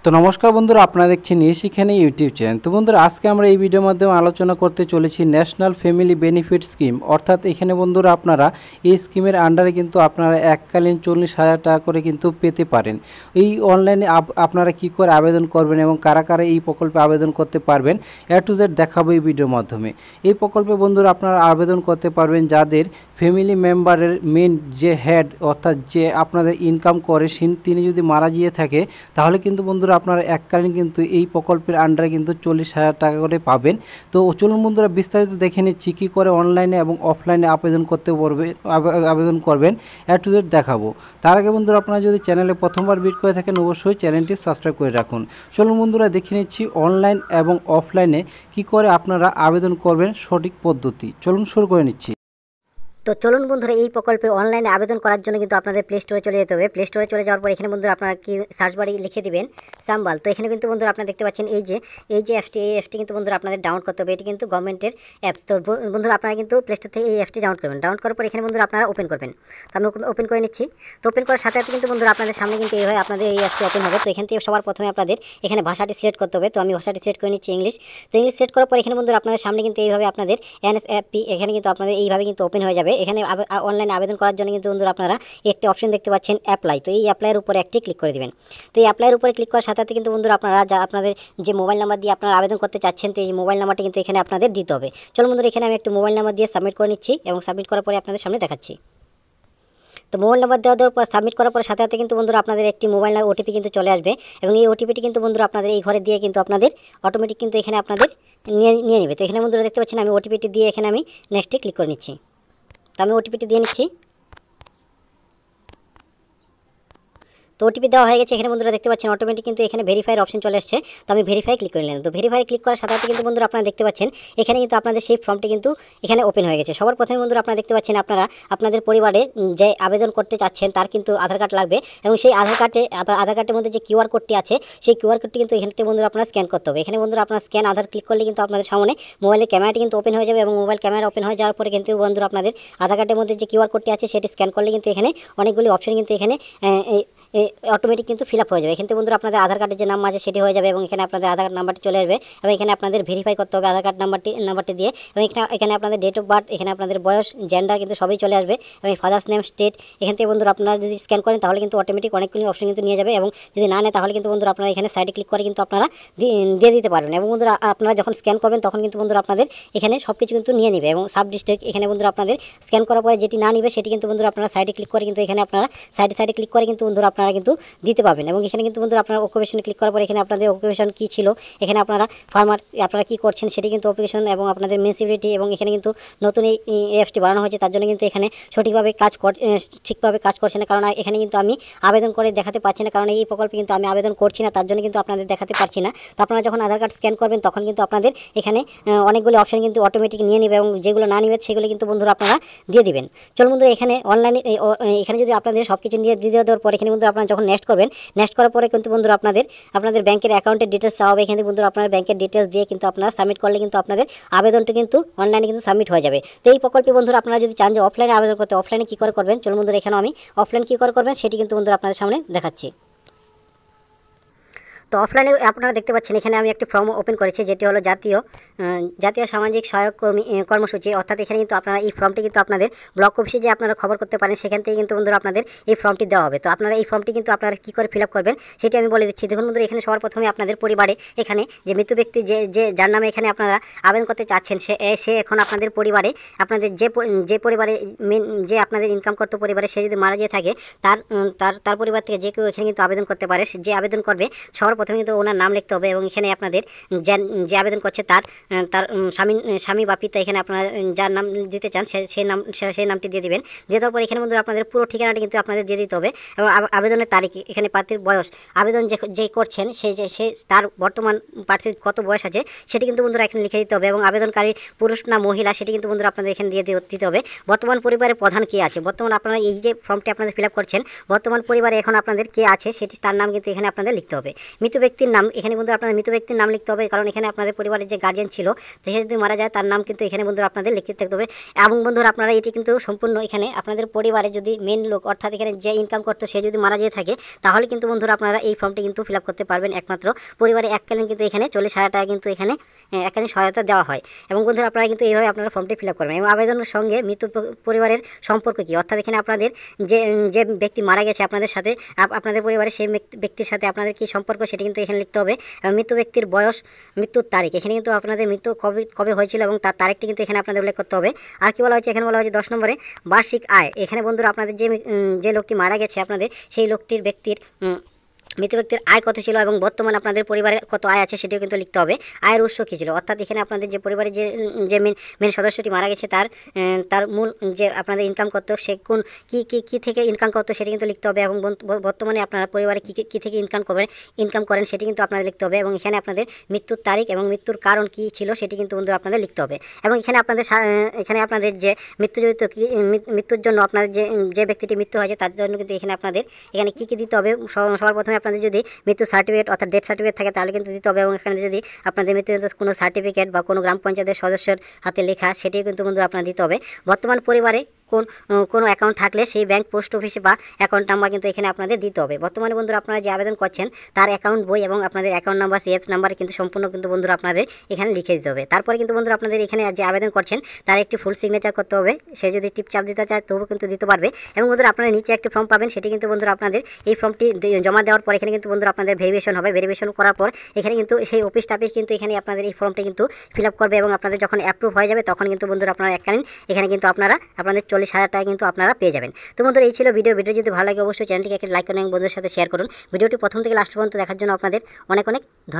তো নমস্কার বন্ধুরা, আপনারা দেখছেন নিয়ে শিখেনি ইউটিউব চ্যানেল। তো বন্ধুরা, আজকে আমরা এই ভিডিওর মাধ্যমে আলোচনা করতে চলেছি ন্যাশনাল ফ্যামিলি বেনিফিট স্কিম। অর্থাৎ এখানে বন্ধুরা আপনারা এই স্কিমের আন্ডারে কিন্তু আপনারা এককালীন 40,000 টাকা করে কিন্তু পেতে পারেন। এই অনলাইনে আপনারা কি করে আবেদন করবেন এবং কারা কারা এই প্রকল্পে আবেদন করতে পারবেন এ টু জেড দেখাবো এই ভিডিওর মাধ্যমে। এই প্রকল্পে বন্ধুরা আপনারা আবেদন করতে পারবেন যাদের ফ্যামিলি মেম্বারের মেন যে হেড অর্থাৎ যে আপনাদের ইনকাম করে তিনি যদি মারা গিয়ে থাকে, তাহলে কিন্তু বন্ধুরা আপনারা এককালীন কিন্তু এই প্রকল্পের আন্ডারে কিন্তু 40,000 টাকা করে পাবেন। তো চলুন বন্ধুরা বিস্তারিত দেখে নিচ্ছি কী করে অনলাইনে এবং অফলাইনে আবেদন করবেন এ টু জেড দেখাবো। তার আগে বন্ধুরা আপনারা যদি চ্যানেলে প্রথমবার ভিজিট করে থাকেন অবশ্যই চ্যানেলটি সাবস্ক্রাইব করে রাখুন। চলুন বন্ধুরা দেখে নিচ্ছি অনলাইন এবং অফলাইনে কি করে আপনারা আবেদন করবেন সঠিক পদ্ধতি। চলুন শুরু করে নিচ্ছি। তো চলুন বন্ধুরা, এই প্রকল্পে অনলাইনে আবেদন করার জন্য কিন্তু আপনাদের প্লে স্টোরে চলে যেতে হবে। প্লে স্টোরে চলে যাওয়ার পর এখানে বন্ধুরা আপনারা কি সার্চ বারে লিখে দিবেন সাম্বাল। তো এখানে কিন্তু বন্ধুরা আপনারা দেখতে পাচ্ছেন এই যে অ্যাপটি কিন্তু বন্ধুরা আপনাদের ডাউনলোড করতে হবে। এটি কিন্তু গভর্নমেন্টের অ্যাপ। তো বন্ধুরা আপনারা কিন্তু প্লে স্টোর থেকে এই অ্যাপটি ডাউনলোড করবেন। ডাউনলোড করার পর এখানে বন্ধুরা আপনারা ওপেন করবেন। তো আমি ওপেন করে নিচ্ছি। তো ওপেন করার সাথে সাথে কিন্তু বন্ধুরা আপনাদের সামনে কিন্তু এইভাবে আপনাদের এই অ্যাপটি ওপেন হবে। তো এখান থেকে সবার প্রথমে আপনাদের এখানে ভাষাটি সিলেক্ট করতে হবে। তো আমি ভাষাটি সিলেক্ট করে নিচ্ছি ইংলিশ। তো ইংলিশ সিলেক্ট করার পর এখানে বন্ধুরা আপনাদের সামনে কিন্তু এইভাবে আপনাদের NSFP এখানে কিন্তু আপনাদের এইভাবে কিন্তু ওপেন হয়ে যাবে। এখানে অনলাইনে আবেদন করার জন্য কিন্তু বন্ধুরা আপনারা একটি অপশন দেখতে পাচ্ছেন অ্যাপ্লাই। তো এই অ্যাপ্লাইয়ের উপরে একটি ক্লিক করে দিবেন। তো এই অ্যাপ্লাইয়ের উপরে ক্লিক করার সাথে সাথে কিন্তু বন্ধুরা আপনারা আপনাদের যে মোবাইল নাম্বার দিয়ে আপনারা আবেদন করতে চাচ্ছেন, তো এই মোবাইল নাম্বারটি কিন্তু এখানে আপনাদের দিতে হবে। চলুন বন্ধুরা, এখানে আমি একটু মোবাইল নাম্বার দিয়ে সাবমিট করে নিচ্ছি এবং সাবমিট করার পরে আপনাদের সামনে দেখাচ্ছি। তো মোবাইল নাম্বার দেওয়ার পর সাবমিট করার পর সাথে সাথে কিন্তু বন্ধুরা আপনাদের একটি মোবাইল ওটিপি কিন্তু চলে আসবে এবং এই ওটিপিটি কিন্তু বন্ধুরা আপনাদের এই ঘরে দিয়ে কিন্তু আপনাদের অটোমেটিক কিন্তু এখানে আপনাদের নিয়ে নেবে। তো এখানে বন্ধুরা দেখতে পাচ্ছেন আমি ওটিপিটি দিয়ে এখানে আমি নেক্সটে ক্লিক করে নিচ্ছি। তো আমি ওটিপিটি দিয়ে নিচ্ছি। তো ওটিপি দেওয়া হয়ে গেছে। এখানে বন্ধুরা দেখতে পাচ্ছেন অটোমেটিক কিন্তু এখানে ভেরিফাইয়ের অপশন চলে আসছে। তো আমি ভেরিফাই ক্লিক করে নিলাম। তো ভেরিফাই ক্লিক করার সাথে সাথে কিন্তু বন্ধুরা আপনারা দেখতে পাচ্ছেন এখানে কিন্তু আপনাদের সেই ফর্মটি কিন্তু এখানে ওপেন হয়ে গেছে। সবার প্রথমে বন্ধুরা আপনারা দেখতে পাচ্ছেন আপনারা আপনাদের পরিবারে যে আবেদন করতে চাচ্ছেন তার কিন্তু আধার কার্ড লাগবে এবং সেই আধার কার্ডের মধ্যে যে কিউআর কোডটি আছে সেই কিউআর কোডটি কিন্তু এখান থেকে বন্ধুরা আপনারা স্ক্যান করতে হবে। এখানে বন্ধুরা আপনারা স্ক্যান আধার ক্লিক করলে কিন্তু আপনাদের সামনে মোবাইলের ক্যামেরাটি কিন্তু ওপেন হয়ে যাবে এবং মোবাইল ক্যামেরা ওপেন হয়ে যাওয়ার পরে কিন্তু বন্ধুরা আপনাদের আধার কার্ডের মধ্যে যে কিউআর কোডটি আছে সেটি স্ক্যান করলে কিন্তু এখানে অনেকগুলি অপশন কিন্তু এখানে অটোমেটিক কিন্তু ফিল আপ হয়ে যাবে। এখান থেকে বন্ধুরা আপনাদের আধার কার্ডের যে নাম আছে সেটি হয়ে যাবে এবং এখানে আপনাদের আধার কার্ড নাম্বারটি চলে আসবে এবং এখানে আপনাদের ভেরিফাই করতে হবে আধার কার্ড নাম্বারটি দিয়ে এবং এখানে আপনাদের ডেট অফ বার্থ, এখানে আপনাদের বয়স, জেন্ডার কিন্তু সবই চলে আসবে এবং ফাদার্স নেম, স্টেট। এখান থেকে বন্ধুরা আপনারা যদি স্ক্যান করেন তাহলে কিন্তু অটোমেটিক অনেকগুলি অপশন কিন্তু নিয়ে যাবে এবং যদি না নেয় তাহলে কিন্তু বন্ধুরা আপনারা এখানে সাইডে ক্লিক করে কিন্তু আপনারা দিয়ে দিতে পারবেন এবং বন্ধুরা আপনারা যখন স্ক্যান করবেন তখন কিন্তু বন্ধুরা আপনাদের এখানে সব কিছু কিন্তু নিয়ে নেবে এবং সাব ডিস্ট্রিক্ট এখানে বন্ধুরা আপনাদের স্ক্যান করার পরে যেটি না নিবে সেটি কিন্তু বন্ধুরা আপনারা সাইডে ক্লিক করে কিন্তু এখানে আপনারা সাইডে ক্লিক করে কিন্তু বন্ধুরা আপনারা কিন্তু দিতে পাবেন এবং এখানে কিন্তু বন্ধুরা আপনারা অকুপেশনে ক্লিক করার পর এখানে আপনাদের অকুপেশন কী ছিল, এখানে আপনারা ফার্মার আপনারা কী করছেন সেটি কিন্তু অকুপেশন এবং আপনাদের মিউনিসিপ্যালিটি এবং এখানে কিন্তু নতুন এই অ্যাপসটি বানানো হয়েছে তার জন্য কিন্তু এখানে ঠিকভাবে কাজ করছে না, কারণ এখানে কিন্তু আমি আবেদন করে দেখাতে পারছি না, কারণ এই প্রকল্পে কিন্তু আমি আবেদন করছি না, তার জন্য কিন্তু আপনাদের দেখাতে পারছি না। তো আপনারা যখন আধার কার্ড স্ক্যান করবেন তখন কিন্তু আপনাদের এখানে অনেকগুলো অপশন কিন্তু অটোমেটিক নিয়ে নেবে এবং যেগুলো না নেবে সেগুলো কিন্তু বন্ধুরা আপনারা দিয়ে দিবেন। চলুন বন্ধুরা, এখানে অনলাইনে এখানে যদি আপনাদের সব কিছু দিয়ে দেওয়ার পর এখানে বন্ধুরা আপনারা যখন নেক্সট করবেন, নেক্সট করার পরে কিন্তু বন্ধুরা আপনাদের ব্যাংকের অ্যাকাউন্টের ডিটেলস চাওয়া হবে। এখানে বন্ধুরা আপনার ব্যাংকের ডিটেলস দিয়ে কিন্তু আপনারা সাবমিট করলে কিন্তু আপনাদের আবেদনটি কিন্তু অনলাইনে কিন্তু সাবমিট হয়ে যাবে। তো এই প্রকল্পে বন্ধুরা আপনারা যদি চান যে অফলাইনে আবেদন করতে, অফলাইনে কী করে করবেন, চলুন বন্ধুরা এখানে আমি অফলাইন কী করে করবেন সেটি কিন্তু বন্ধুরা আপনাদের সামনে দেখাচ্ছি। তো অফলাইনে আপনারা দেখতে পাচ্ছেন এখানে আমি একটি ফর্ম ওপেন করেছি যেটি হলো জাতীয় সামাজিক সহায়ক কর্মসূচি। অর্থাৎ এখানে কিন্তু আপনারা এই ফর্মটি কিন্তু আপনাদের ব্লক অফিসে যে আপনারা খবর করতে পারেন সেখান থেকে কিন্তু বন্ধুরা আপনাদের এই ফর্মটি দেওয়া হবে। তো আপনারা এই ফর্মটি কিন্তু আপনারা কী করে ফিল আপ করবেন সেটি আমি বলে দিচ্ছি। দেখুন বন্ধুরা, এখানে সবার প্রথমে আপনাদের পরিবারে এখানে যে মৃত ব্যক্তি যার নামে এখানে আপনারা আবেদন করতে চাচ্ছেন সে এখন আপনাদের পরিবারে আপনাদের যে পরিবারে যে আপনাদের ইনকাম করতে পরিবারে সে যদি মারা যেয়ে থাকে তার পরিবার থেকে যে কেউ এখানে কিন্তু আবেদন করতে পারে। যে আবেদন করবে সবার প্রথমে কিন্তু ওনার নাম লিখতে হবে এবং এখানে আপনাদের যে আবেদন করছে তার স্বামী বা পিতা এখানে আপনারা যার নাম দিতে চান সেই নামটি দিয়ে দিবেন। দিয়ে দেওয়ার পর এখানে বন্ধুরা আপনাদের পুরো ঠিকানাটি কিন্তু আপনাদের দিয়ে দিতে হবে এবং আবেদনের তারিখ, এখানে প্রার্থীর বয়স, আবেদন যে করছেন সে তার বর্তমান প্রার্থীর কত বয়স আছে সেটি কিন্তু বন্ধুরা এখানে লিখে দিতে হবে এবং আবেদনকারী পুরুষ না মহিলা সেটি কিন্তু বন্ধুরা আপনাদের এখানে দিয়ে দিতে হবে। বর্তমান পরিবারের প্রধান কে আছে, বর্তমান আপনারা এই যে ফর্মটি আপনাদের ফিল আপ করছেন বর্তমান পরিবারে এখন আপনাদের কে আছে সেটি তার নাম কিন্তু এখানে আপনাদের লিখতে হবে। মৃত ব্যক্তির নাম, এখানে বন্ধুরা আপনাদের মৃত ব্যক্তির নাম লিখতে হবে, কারণ এখানে আপনাদের পরিবারের যে গার্জিয়ান ছিল সে যদি মারা যায় তার নাম কিন্তু এখানে বন্ধুরা আপনাদের লিখতে থাকতে হবে। এবং বন্ধুরা আপনারা এটি কিন্তু সম্পূর্ণ এখানে আপনাদের পরিবারে যদি মেন লোক অর্থাৎ এখানে যে ইনকাম করতো সে যদি মারা যেয়ে থাকে তাহলে কিন্তু বন্ধুরা আপনারা এই ফর্মটি কিন্তু ফিল আপ করতে পারবেন। একমাত্র পরিবারে এককালীন কিন্তু এখানে 40,000 টাকা কিন্তু এখানে এককালীন সহায়তা দেওয়া হয়। এবং বন্ধুরা আপনারা কিন্তু এইভাবে আপনারা ফর্মটি ফিল আপ করবেন। এবং আবেদনের সঙ্গে মৃত পরিবারের সম্পর্ক কী, অর্থাৎ এখানে আপনাদের যে যে ব্যক্তি মারা গেছে আপনাদের সাথে, আপনাদের পরিবারের সেই ব্যক্তির সাথে আপনাদের কী সম্পর্ক সেটি কিন্তু এখানে লিখতে হবে। এবং মৃত ব্যক্তির বয়স, মৃত্যুর তারিখ, এখানে কিন্তু আপনাদের মৃত্যু কবে হয়েছিল এবং তার তারিখটি কিন্তু এখানে আপনাদের উল্লেখ করতে হবে। আর কি বলা হয়েছে, এখানে বলা হয়েছে 10 নম্বরে বার্ষিক আয়। এখানে বন্ধুরা আপনাদের যে লোকটি মারা গেছে আপনাদের সেই লোকটির ব্যক্তির মৃত ব্যক্তির আয় কত ছিল এবং বর্তমানে আপনাদের পরিবারের কত আয় আছে সেটিও কিন্তু লিখতে হবে। আয়ের উৎস কী ছিল, অর্থাৎ এখানে আপনাদের যে পরিবারের যে মেন সদস্যটি মারা গেছে তার মূল যে আপনাদের ইনকাম করতো সে কোন কী থেকে ইনকাম করতো সেটি কিন্তু লিখতে হবে। এবং বর্তমানে আপনারা পরিবারে কী থেকে ইনকাম করেন সেটি কিন্তু আপনাদের লিখতে হবে। এবং এখানে আপনাদের মৃত্যুর তারিখ এবং মৃত্যুর কারণ কী ছিল সেটি কিন্তু বন্ধুরা আপনাদের লিখতে হবে। এবং এখানে আপনাদের যে মৃত্যুর জন্য আপনাদের যে ব্যক্তিটি মৃত্যু হয়েছে তার জন্য কিন্তু এখানে কী দিতে হবে। সবার প্রথমে আপনাদের যদি মৃত্যু সার্টিফিকেট অর্থাৎ ডেথ সার্টিফিকেট থাকে তাহলে কিন্তু দিতে হবে। এবং এখানে যদি আপনাদের মৃত্যু কোনো সার্টিফিকেট বা কোনো গ্রাম পঞ্চায়েতের সদস্যের হাতে লেখা সেটিও কিন্তু বন্ধুরা আপনার দিতে হবে। বর্তমান পরিবারে কোনো অ্যাকাউন্ট থাকলে সেই ব্যাংক, পোস্ট অফিসে বা অ্যাকাউন্ট নাম্বার কিন্তু এখানে আপনাদের দিতে হবে। বর্তমানে বন্ধুরা আপনারা যে আবেদন করছেন তার অ্যাকাউন্ট বই এবং আপনাদের অ্যাকাউন্ট নাম্বার, সিএফ নাম্বার কিন্তু সম্পূর্ণ কিন্তু বন্ধুরা আপনাদের এখানে লিখে দিতে হবে। তারপরে কিন্তু বন্ধুরা আপনাদের এখানে যে আবেদন করছেন তার একটি ফুল সিগনেচার করতে হবে। সে যদি টিপচাপ দিতে চায় তবুও কিন্তু দিতে পারবে। এবং বন্ধুরা আপনারা নিচে একটি ফর্ম পাবেন, সেটি কিন্তু বন্ধুরা আপনাদের এই ফর্মটি জমা দেওয়ার পর এখানে কিন্তু বন্ধুরা আপনাদের ভেরিফিকেশন হবে। ভেরিফিকেশন করার পর এখানে কিন্তু সেই অফিস টাফিস কিন্তু এখানে আপনাদের এই ফর্মটি কিন্তু ফিল আপ করবে এবং আপনাদের যখন অ্যাপ্রুভ হয়ে যাবে তখন কিন্তু বন্ধুরা আপনারা এককালীন এখানে কিন্তু আপনাদের 40,000 টাকা কিন্তু আপনারা পেয়ে যাবেন। তো বন্ধুরা এই ছিল ভিডিও যদি ভালো লাগে অবশ্যই চ্যানেলটিকে একটা লাইক করুন এবং বন্ধুদের সাথে শেয়ার করুন। ভিডিওটি প্রথম থেকে লাস্ট পর্যন্ত দেখার জন্য আপনাদের অনেক ধন্যবাদ।